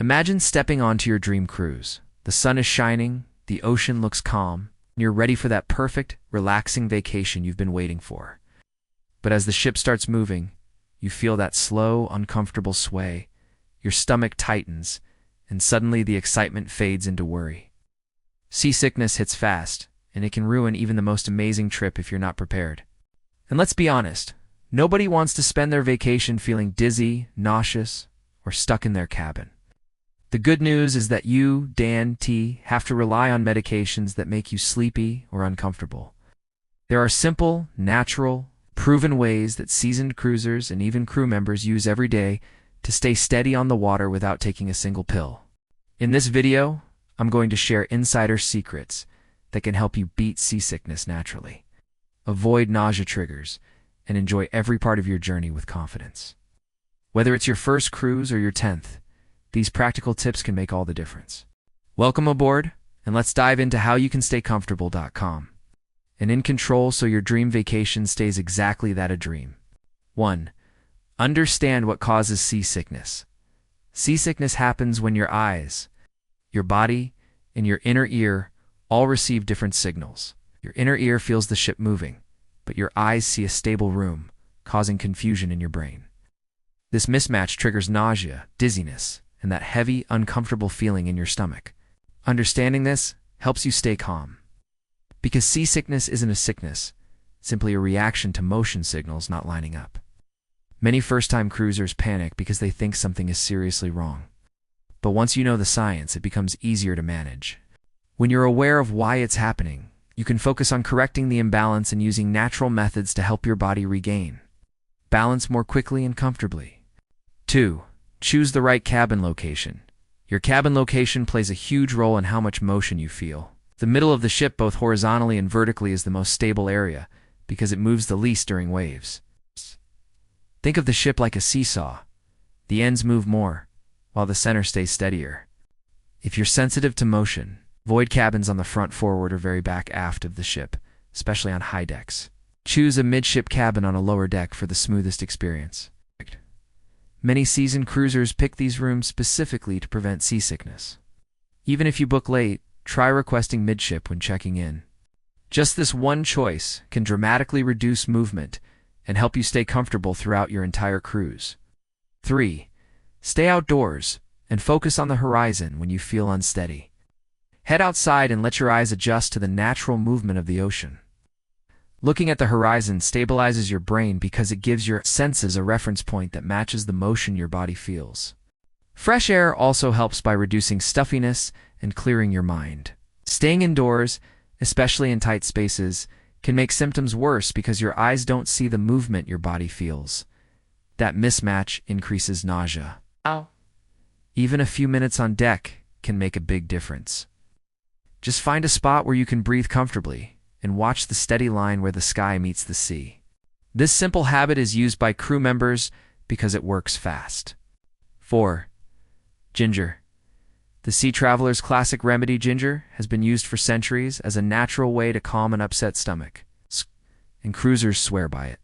Imagine stepping onto your dream cruise. The sun is shining, the ocean looks calm, and you're ready for that perfect, relaxing vacation you've been waiting for. But as the ship starts moving, you feel that slow, uncomfortable sway. Your stomach tightens, and suddenly the excitement fades into worry. Seasickness hits fast, and it can ruin even the most amazing trip if you're not prepared. And let's be honest, nobody wants to spend their vacation feeling dizzy, nauseous, or stuck in their cabin. The good news is that you, Dan T, have to rely on medications that make you sleepy or uncomfortable. There are simple, natural, proven ways that seasoned cruisers and even crew members use every day to stay steady on the water without taking a single pill. In this video, I'm going to share insider secrets that can help you beat seasickness naturally, avoid nausea triggers, and enjoy every part of your journey with confidence. Whether it's your first cruise or your 10th, these practical tips can make all the difference. Welcome aboard, and let's dive into how you can stay comfortable.com and in control so your dream vacation stays exactly that, a dream. 1. Understand what causes seasickness. Seasickness happens when your eyes, your body, and your inner ear all receive different signals. Your inner ear feels the ship moving, but your eyes see a stable room, causing confusion in your brain. This mismatch triggers nausea, dizziness, and that heavy, uncomfortable feeling in your stomach. Understanding this helps you stay calm. Because seasickness isn't a sickness, simply a reaction to motion signals not lining up. Many first-time cruisers panic because they think something is seriously wrong. But once you know the science, it becomes easier to manage. When you're aware of why it's happening, you can focus on correcting the imbalance and using natural methods to help your body regain balance more quickly and comfortably. 2. Choose the right cabin location. Your cabin location plays a huge role in how much motion you feel. The middle of the ship, both horizontally and vertically, is the most stable area because it moves the least during waves. Think of the ship like a seesaw. The ends move more, while the center stays steadier. If you're sensitive to motion, avoid cabins on the front, forward, or very back aft of the ship, especially on high decks. Choose a midship cabin on a lower deck for the smoothest experience. Many seasoned cruisers pick these rooms specifically to prevent seasickness. Even if you book late, try requesting midship when checking in. Just this one choice can dramatically reduce movement and help you stay comfortable throughout your entire cruise. 3. Stay outdoors and focus on the horizon when you feel unsteady. Head outside and let your eyes adjust to the natural movement of the ocean. Looking at the horizon stabilizes your brain because it gives your senses a reference point that matches the motion your body feels. Fresh air also helps by reducing stuffiness and clearing your mind. Staying indoors, especially in tight spaces, can make symptoms worse because your eyes don't see the movement your body feels. That mismatch increases nausea. Even a few minutes on deck can make a big difference. Just find a spot where you can breathe comfortably and watch the steady line where the sky meets the sea. This simple habit is used by crew members because it works fast. 4. Ginger. The Sea Traveler's classic remedy, ginger, has been used for centuries as a natural way to calm an upset stomach, and cruisers swear by it.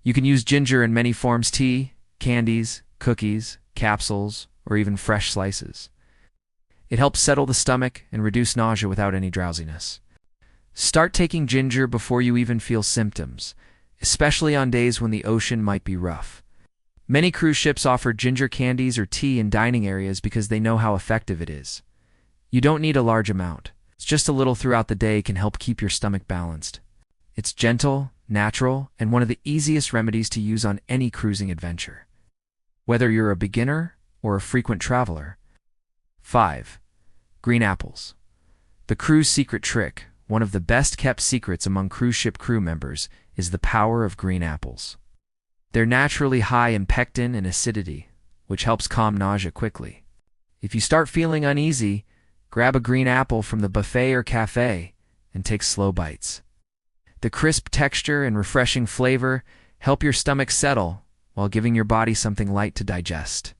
You can use ginger in many forms: tea, candies, cookies, capsules, or even fresh slices. It helps settle the stomach and reduce nausea without any drowsiness. Start taking ginger before you even feel symptoms, especially on days when the ocean might be rough. Many cruise ships offer ginger candies or tea in dining areas because they know how effective it is. You don't need a large amount. It's just a little throughout the day can help keep your stomach balanced. It's gentle, natural, and one of the easiest remedies to use on any cruising adventure, whether you're a beginner or a frequent traveler. 5. Green apples. The cruise secret trick, one of the best-kept secrets among cruise ship crew members, is the power of green apples. They're naturally high in pectin and acidity, which helps calm nausea quickly. If you start feeling uneasy, grab a green apple from the buffet or cafe and take slow bites. The crisp texture and refreshing flavor help your stomach settle while giving your body something light to digest.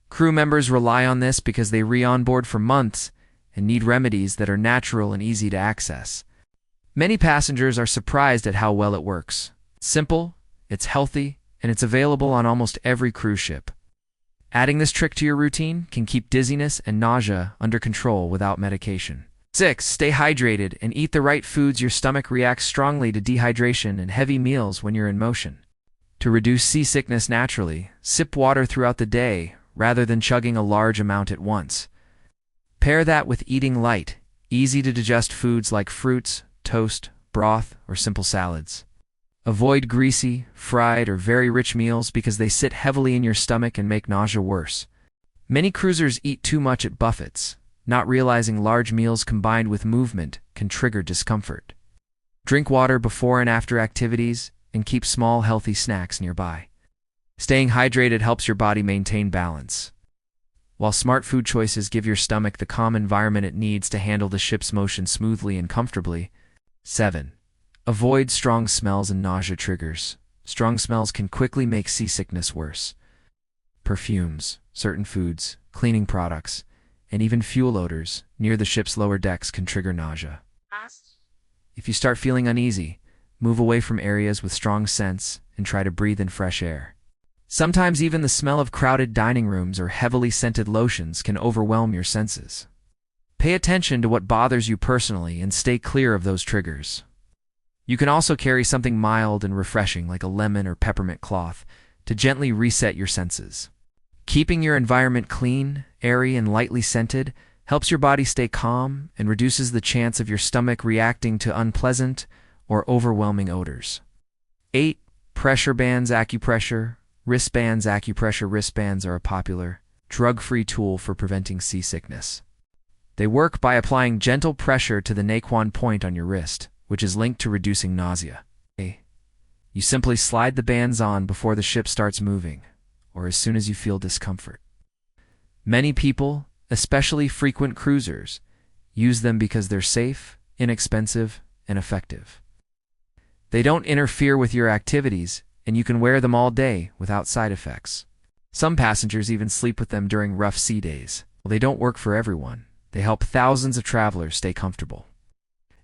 Crew members rely on this because they re-onboard for months and need remedies that are natural and easy to access. Many passengers are surprised at how well it works. It's simple, it's healthy, and it's available on almost every cruise ship. Adding this trick to your routine can keep dizziness and nausea under control without medication. 6. Stay hydrated and eat the right foods. Your stomach reacts strongly to dehydration and heavy meals when you're in motion. To reduce seasickness naturally, sip water throughout the day rather than chugging a large amount at once. Pair that with eating light, easy-to-digest foods like fruits, toast, broth, or simple salads. Avoid greasy, fried, or very rich meals because they sit heavily in your stomach and make nausea worse. Many cruisers eat too much at buffets, not realizing large meals combined with movement can trigger discomfort. Drink water before and after activities, and keep small, healthy snacks nearby. Staying hydrated helps your body maintain balance, while smart food choices give your stomach the calm environment it needs to handle the ship's motion smoothly and comfortably. 7. Avoid strong smells and nausea triggers. Strong smells can quickly make seasickness worse. Perfumes, certain foods, cleaning products, and even fuel odors near the ship's lower decks can trigger nausea. If you start feeling uneasy, move away from areas with strong scents and try to breathe in fresh air. Sometimes even the smell of crowded dining rooms or heavily scented lotions can overwhelm your senses. Pay attention to what bothers you personally and stay clear of those triggers. You can also carry something mild and refreshing like a lemon or peppermint cloth to gently reset your senses. Keeping your environment clean, airy, and lightly scented helps your body stay calm and reduces the chance of your stomach reacting to unpleasant or overwhelming odors. 8. Pressure bands. Acupressure wristbands. Acupressure wristbands are a popular, drug-free tool for preventing seasickness. They work by applying gentle pressure to the naquan point on your wrist, which is linked to reducing nausea. You simply slide the bands on before the ship starts moving, or as soon as you feel discomfort. Many people, especially frequent cruisers, use them because they're safe, inexpensive, and effective. They don't interfere with your activities, and you can wear them all day without side effects. Some passengers even sleep with them during rough sea days. While they don't work for everyone, they help thousands of travelers stay comfortable.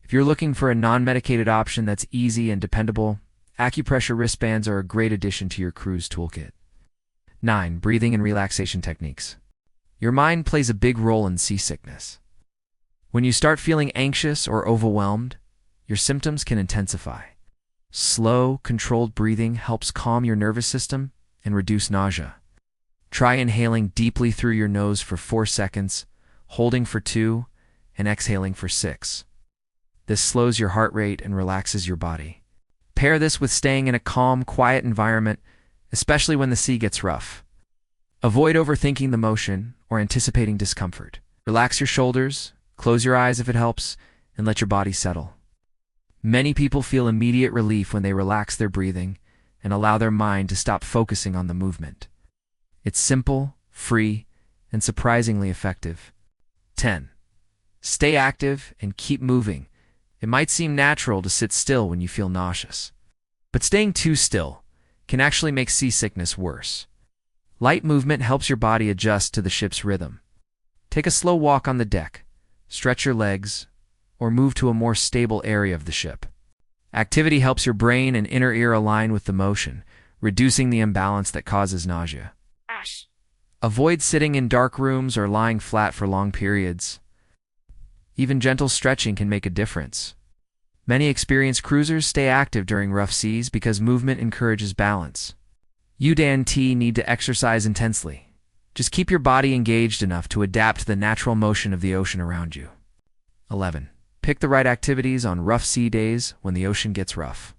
If you're looking for a non-medicated option that's easy and dependable, acupressure wristbands are a great addition to your cruise toolkit. 9. Breathing and relaxation techniques. Your mind plays a big role in seasickness. When you start feeling anxious or overwhelmed, your symptoms can intensify. Slow, controlled breathing helps calm your nervous system and reduce nausea. Try inhaling deeply through your nose for 4 seconds, holding for 2, and exhaling for 6. This slows your heart rate and relaxes your body. Pair this with staying in a calm, quiet environment, especially when the sea gets rough. Avoid overthinking the motion or anticipating discomfort. Relax your shoulders, close your eyes if it helps, and let your body settle. Many people feel immediate relief when they relax their breathing and allow their mind to stop focusing on the movement. It's simple, free, and surprisingly effective. 10. Stay active and keep moving. It might seem natural to sit still when you feel nauseous, but staying too still can actually make seasickness worse. Light movement helps your body adjust to the ship's rhythm. Take a slow walk on the deck, stretch your legs, or move to a more stable area of the ship. Activity helps your brain and inner ear align with the motion, reducing the imbalance that causes nausea. Avoid sitting in dark rooms or lying flat for long periods. Even gentle stretching can make a difference. Many experienced cruisers stay active during rough seas because movement encourages balance. You don't need to exercise intensely. Just keep your body engaged enough to adapt to the natural motion of the ocean around you. 11. Pick the right activities on rough sea days when the ocean gets rough.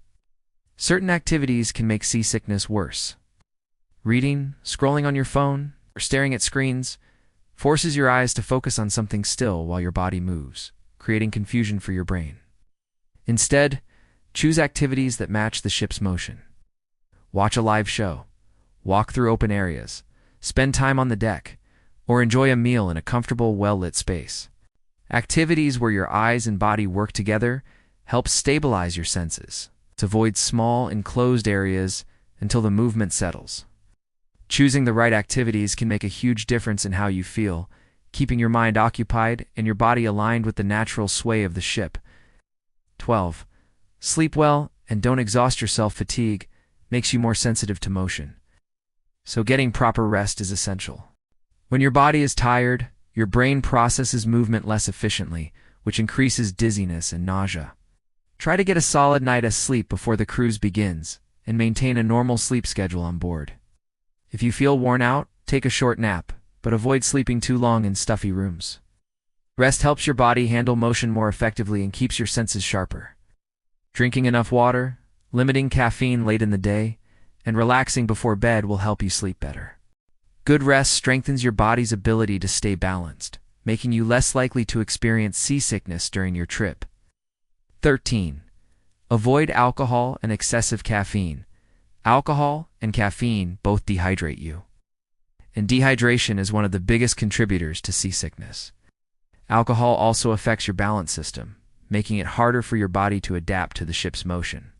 Certain activities can make seasickness worse. Reading, scrolling on your phone, or staring at screens forces your eyes to focus on something still while your body moves, creating confusion for your brain. Instead, choose activities that match the ship's motion. Watch a live show, walk through open areas, spend time on the deck, or enjoy a meal in a comfortable, well-lit space. Activities where your eyes and body work together help stabilize your senses. To avoid small, enclosed areas until the movement settles. Choosing the right activities can make a huge difference in how you feel, keeping your mind occupied and your body aligned with the natural sway of the ship. 12. Sleep well and don't exhaust yourself. Fatigue makes you more sensitive to motion. so getting proper rest is essential. When your body is tired, your brain processes movement less efficiently, which increases dizziness and nausea. Try to get a solid night of sleep before the cruise begins, and maintain a normal sleep schedule on board. If you feel worn out, take a short nap, but avoid sleeping too long in stuffy rooms. Rest helps your body handle motion more effectively and keeps your senses sharper. Drinking enough water, limiting caffeine late in the day, and relaxing before bed will help you sleep better. Good rest strengthens your body's ability to stay balanced, making you less likely to experience seasickness during your trip. 13. Avoid alcohol and excessive caffeine. Alcohol and caffeine both dehydrate you, and dehydration is one of the biggest contributors to seasickness. Alcohol also affects your balance system, making it harder for your body to adapt to the ship's motion.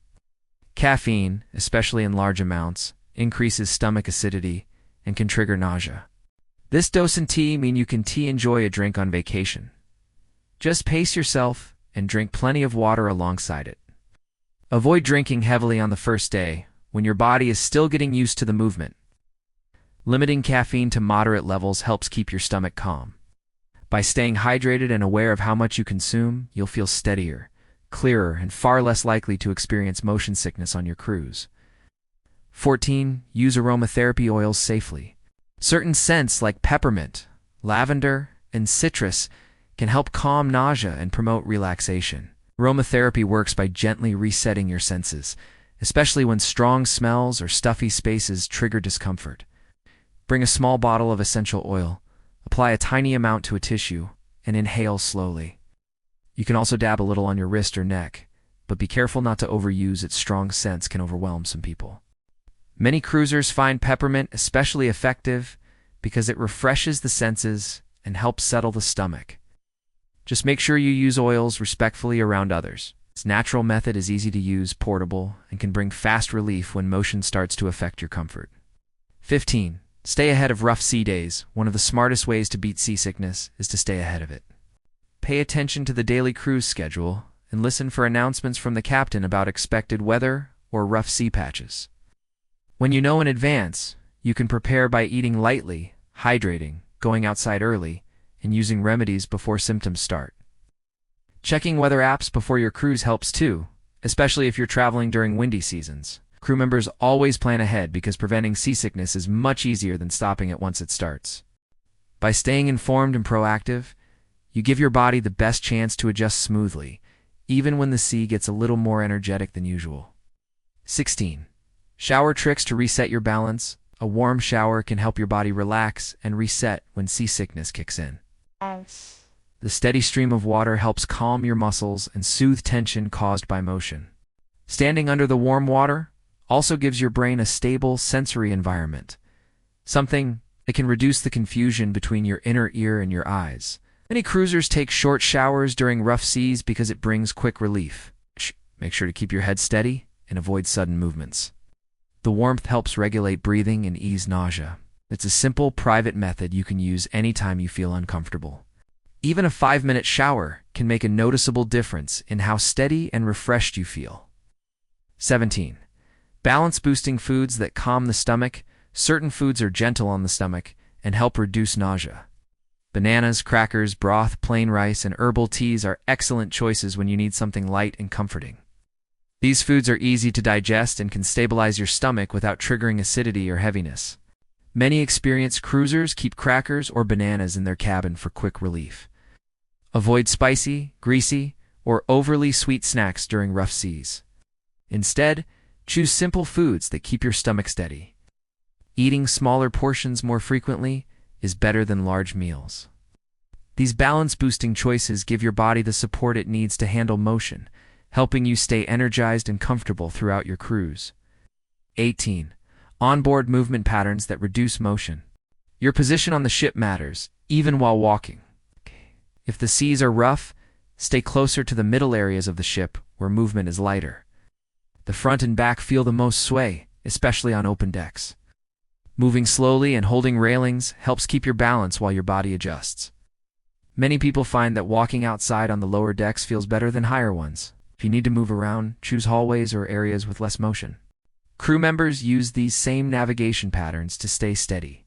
Caffeine, especially in large amounts, increases stomach acidity and can trigger nausea. This dose and tea mean you can enjoy a drink on vacation. Just pace yourself and drink plenty of water alongside it. Avoid drinking heavily on the first day, when your body is still getting used to the movement. Limiting caffeine to moderate levels helps keep your stomach calm. By staying hydrated and aware of how much you consume, you'll feel steadier, clearer, and far less likely to experience motion sickness on your cruise. 14. Use aromatherapy oils safely. Certain scents like peppermint, lavender, and citrus can help calm nausea and promote relaxation. Aromatherapy works by gently resetting your senses, especially when strong smells or stuffy spaces trigger discomfort. Bring a small bottle of essential oil, apply a tiny amount to a tissue, and inhale slowly. You can also dab a little on your wrist or neck, but be careful not to overuse its strong scents can overwhelm some people. Many cruisers find peppermint especially effective because it refreshes the senses and helps settle the stomach. Just make sure you use oils respectfully around others. Its natural method is easy to use, portable, and can bring fast relief when motion starts to affect your comfort. 15. Stay ahead of rough sea days. One of the smartest ways to beat seasickness is to stay ahead of it. Pay attention to the daily cruise schedule and listen for announcements from the captain about expected weather or rough sea patches. When you know in advance, you can prepare by eating lightly, hydrating, going outside early, and using remedies before symptoms start. Checking weather apps before your cruise helps too, especially if you're traveling during windy seasons. Crew members always plan ahead because preventing seasickness is much easier than stopping it once it starts. By staying informed and proactive, you give your body the best chance to adjust smoothly, even when the sea gets a little more energetic than usual. 16. Shower tricks to reset your balance. A warm shower can help your body relax and reset when seasickness kicks in. The steady stream of water helps calm your muscles and soothe tension caused by motion. Standing under the warm water also gives your brain a stable sensory environment, something that can reduce the confusion between your inner ear and your eyes. Many cruisers take short showers during rough seas because it brings quick relief. Make sure to keep your head steady and avoid sudden movements. The warmth helps regulate breathing and ease nausea. It's a simple, private method you can use anytime you feel uncomfortable. Even a 5-minute shower can make a noticeable difference in how steady and refreshed you feel. 17. Balance-boosting foods that calm the stomach. Certain foods are gentle on the stomach and help reduce nausea. Bananas, crackers, broth, plain rice, and herbal teas are excellent choices when you need something light and comforting. These foods are easy to digest and can stabilize your stomach without triggering acidity or heaviness. Many experienced cruisers keep crackers or bananas in their cabin for quick relief. Avoid spicy, greasy, or overly sweet snacks during rough seas. Instead, choose simple foods that keep your stomach steady. Eating smaller portions more frequently is better than large meals. These balance-boosting choices give your body the support it needs to handle motion, helping you stay energized and comfortable throughout your cruise. 18. Onboard movement patterns that reduce motion. Your position on the ship matters, even while walking. If the seas are rough, stay closer to the middle areas of the ship where movement is lighter. The front and back feel the most sway, especially on open decks. Moving slowly and holding railings helps keep your balance while your body adjusts. Many people find that walking outside on the lower decks feels better than higher ones. If you need to move around, choose hallways or areas with less motion. Crew members use these same navigation patterns to stay steady.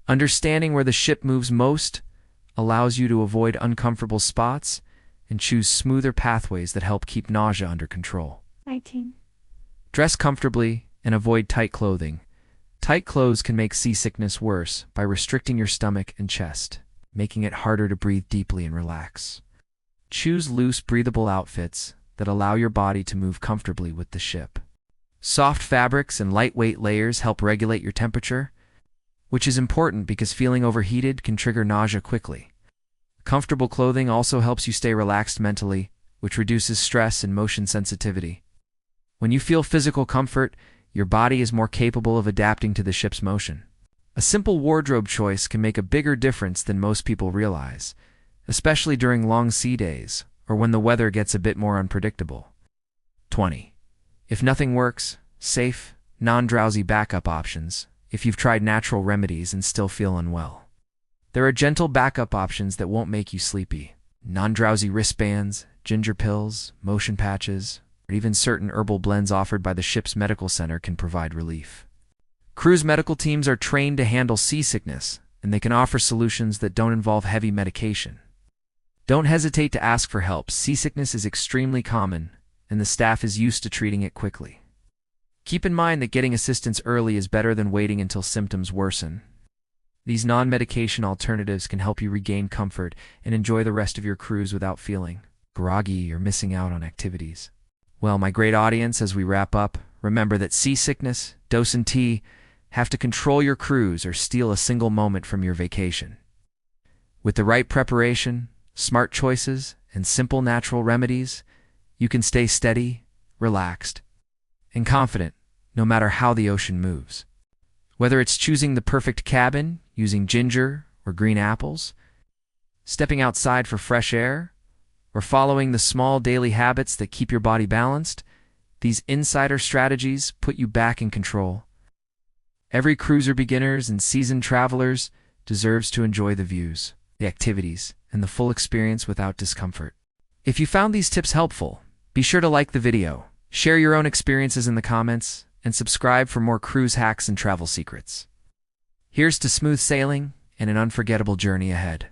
Understanding where the ship moves most allows you to avoid uncomfortable spots and choose smoother pathways that help keep nausea under control. 19. Dress comfortably and avoid tight clothing. Tight clothes can make seasickness worse by restricting your stomach and chest, making it harder to breathe deeply and relax. Choose loose, breathable outfits that allow your body to move comfortably with the ship. Soft fabrics and lightweight layers help regulate your temperature, which is important because feeling overheated can trigger nausea quickly. Comfortable clothing also helps you stay relaxed mentally, which reduces stress and motion sensitivity. When you feel physical comfort, your body is more capable of adapting to the ship's motion. A simple wardrobe choice can make a bigger difference than most people realize, especially during long sea days or when the weather gets a bit more unpredictable. 20. If nothing works, safe, non-drowsy backup options if you've tried natural remedies and still feel unwell. There are gentle backup options that won't make you sleepy. Non-drowsy wristbands, ginger pills, motion patches, or even certain herbal blends offered by the ship's medical center can provide relief. Cruise medical teams are trained to handle seasickness, and they can offer solutions that don't involve heavy medication. Don't hesitate to ask for help. Seasickness is extremely common, and the staff is used to treating it quickly. Keep in mind that getting assistance early is better than waiting until symptoms worsen. These non-medication alternatives can help you regain comfort and enjoy the rest of your cruise without feeling groggy or missing out on activities. Well, my great audience, as we wrap up, remember that seasickness, dose and tea have to control your cruise or steal a single moment from your vacation. With the right preparation, smart choices, and simple natural remedies, you can stay steady, relaxed, and confident no matter how the ocean moves. Whether it's choosing the perfect cabin, using ginger or green apples, stepping outside for fresh air, or following the small daily habits that keep your body balanced, these insider strategies put you back in control. Every cruiser, beginners and seasoned travelers, deserves to enjoy the views, the activities, and the full experience without discomfort. If you found these tips helpful, be sure to like the video, share your own experiences in the comments, and subscribe for more cruise hacks and travel secrets. Here's to smooth sailing and an unforgettable journey ahead.